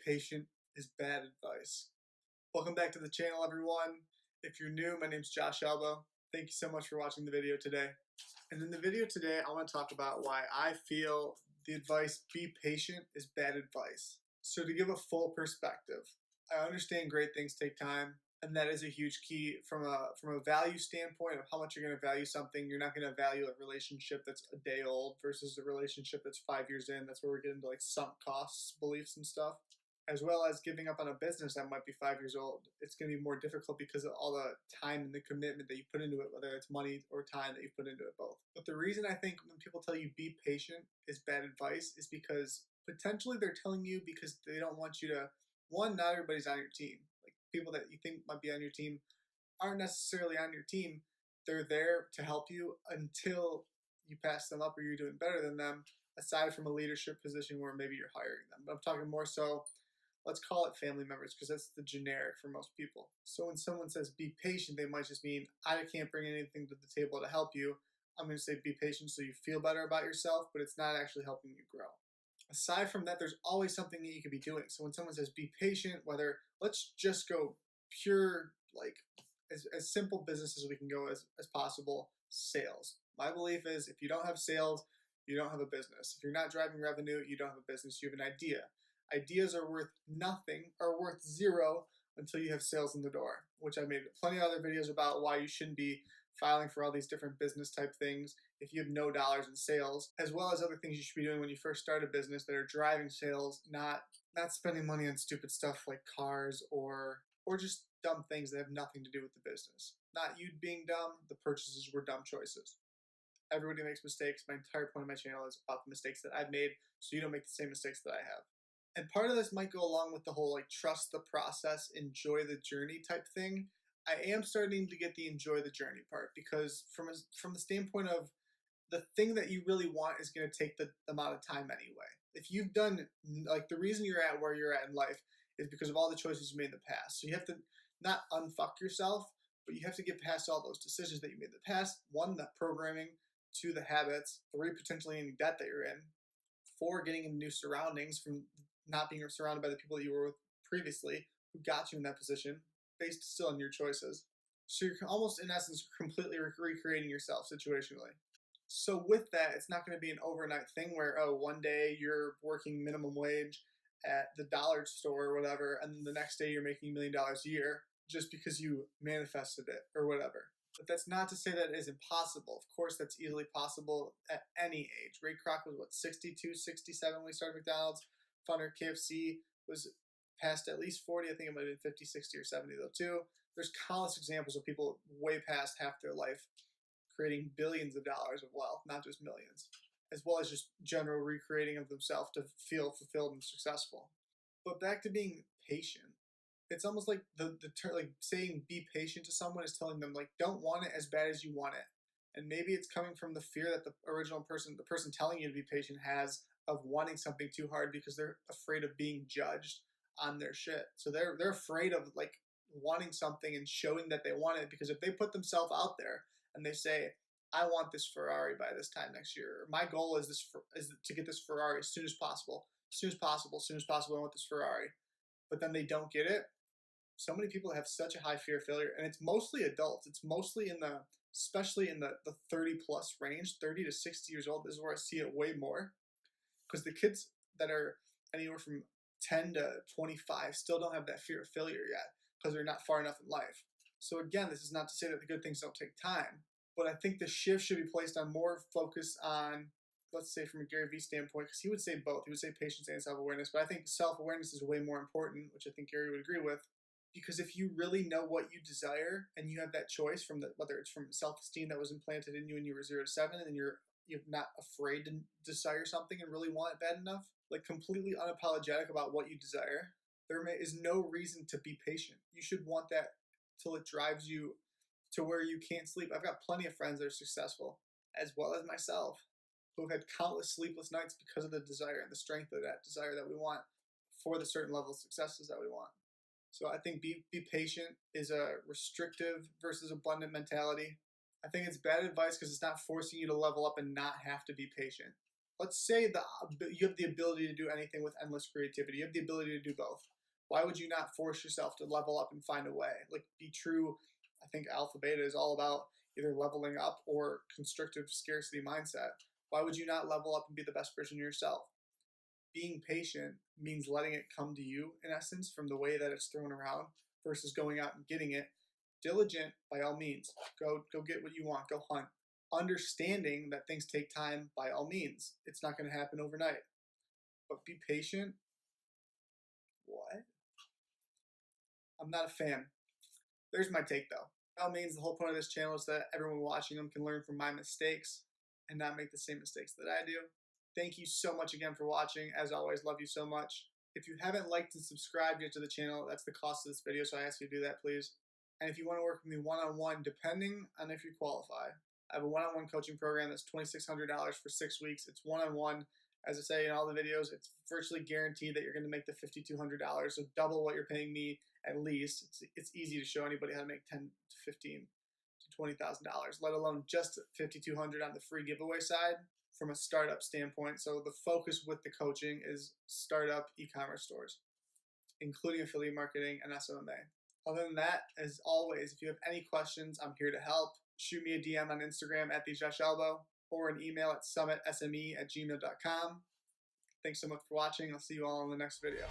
patient is bad advice. Welcome back to the channel, everyone. If you're new, my name's Josh Elbow. Thank you so much for watching the video today. And in the video today, I want to talk about why I feel the advice, be patient, is bad advice. So to give a full perspective, I understand great things take time, and that is a huge key from a value standpoint of how much you're going to value something. You're not going to value a relationship that's a day old versus a relationship that's 5 years in. That's where we're getting to like sunk costs beliefs and stuff, as well as giving up on a business that might be 5 years old. It's going to be more difficult because of all the time and the commitment that you put into it, whether it's money or time that you put into it, both. But the reason I think when people tell you be patient is bad advice is because potentially they're telling you because they don't want you to, one, not everybody's on your team. Like people that you think might be on your team aren't necessarily on your team. They're there to help you until you pass them up or you're doing better than them, aside from a leadership position where maybe you're hiring them. But I'm talking more so, let's call it family members, because that's the generic for most people. So when someone says be patient, they might just mean, I can't bring anything to the table to help you. I'm going to say be patient so you feel better about yourself, but it's not actually helping you grow. Aside from that, there's always something that you could be doing. So when someone says be patient, whether, let's just go pure, like as simple business as we can go as possible, sales. My belief is if you don't have sales, you don't have a business. If you're not driving revenue, you don't have a business, you have an idea. Ideas are worth nothing or worth zero until you have sales in the door, which I made plenty of other videos about why you shouldn't be filing for all these different business type things if you have no dollars in sales, as well as other things you should be doing when you first start a business that are driving sales, not spending money on stupid stuff like cars or just dumb things that have nothing to do with the business. Not you being dumb, the purchases were dumb choices. Everybody makes mistakes. My entire point of my channel is about the mistakes that I've made so you don't make the same mistakes that I have. And part of this might go along with the whole like trust the process, enjoy the journey type thing. I am starting to get the enjoy the journey part, because from the standpoint of the thing that you really want is going to take the amount of time anyway. If you've done, like, the reason you're at where you're at in life is because of all the choices you made in the past. So you have to not unfuck yourself, but you have to get past all those decisions that you made in the past. 1, the programming. 2, the habits. 3, potentially any debt that you're in. 4, getting in new surroundings from not being surrounded by the people that you were with previously who got you in that position based still on your choices. So you're almost, in essence, completely recreating yourself situationally. So with that, it's not going to be an overnight thing where, oh, one day you're working minimum wage at the dollar store or whatever, and then the next day you're making $1 million a year just because you manifested it or whatever. But that's not to say that it is impossible. Of course, that's easily possible at any age. Ray Kroc was, what, 62, 67 when he started McDonald's? Founder KFC was past at least 40. I think it might have been 50, 60, or 70 though too. There's countless examples of people way past half their life creating billions of dollars of wealth, not just millions, as well as just general recreating of themselves to feel fulfilled and successful. But back to being patient. It's almost like the term, like saying be patient to someone is telling them, like, don't want it as bad as you want it. And maybe it's coming from the fear that the person telling you to be patient has of wanting something too hard because they're afraid of being judged on their shit. So they're afraid of like wanting something and showing that they want it, because if they put themselves out there and they say, I want this Ferrari by this time next year, or my goal is to get this Ferrari as soon as possible, I want this Ferrari, but then they don't get it. So many people have such a high fear of failure, and it's mostly adults. It's mostly especially in the 30 plus range, 30 to 60 years old. This is where I see it way more, because the kids that are anywhere from 10 to 25 still don't have that fear of failure yet, because they're not far enough in life. So again, this is not to say that the good things don't take time, but I think the shift should be placed on more focus on, let's say from a Gary Vee standpoint, because he would say both. He would say patience and self-awareness, but I think self-awareness is way more important, which I think Gary would agree with, because if you really know what you desire and you have that choice from whether it's from self-esteem that was implanted in you when you were 0 to 7, and you're not afraid to desire something and really want it bad enough, like completely unapologetic about what you desire, there is no reason to be patient. You should want that till it drives you to where you can't sleep. I've got plenty of friends that are successful, as well as myself, who have had countless sleepless nights because of the desire and the strength of that desire that we want for the certain level of successes that we want. So I think be patient is a restrictive versus abundant mentality. I think it's bad advice because it's not forcing you to level up and not have to be patient. Let's say you have the ability to do anything with endless creativity. You have the ability to do both. Why would you not force yourself to level up and find a way? Like, be true. I think Alpha Beta is all about either leveling up or constrictive scarcity mindset. Why would you not level up and be the best version of yourself? Being patient means letting it come to you, in essence, from the way that it's thrown around versus going out and getting it. Diligent, by all means. Go get what you want. Go hunt. Understanding that things take time, by all means. It's not going to happen overnight. But be patient. What? I'm not a fan. There's my take, though. By all means, the whole point of this channel is that everyone watching them can learn from my mistakes and not make the same mistakes that I do. Thank you so much again for watching. As always, love you so much. If you haven't liked and subscribed yet to the channel, that's the cost of this video, so I ask you to do that, please. And if you want to work with me one-on-one, depending on if you qualify, I have a one-on-one coaching program that's $2,600 for 6 weeks. It's one-on-one. As I say in all the videos, it's virtually guaranteed that you're going to make the $5,200, so double what you're paying me at least. It's easy to show anybody how to make $10,000 to $15,000 to $20,000, let alone just $5,200 on the free giveaway side from a startup standpoint. So the focus with the coaching is startup e-commerce stores, including affiliate marketing and SMMA. Other than that, as always, if you have any questions, I'm here to help. Shoot me a DM on Instagram at @TheJoshElbow or an email at summitsme@gmail.com. Thanks so much for watching. I'll see you all in the next video.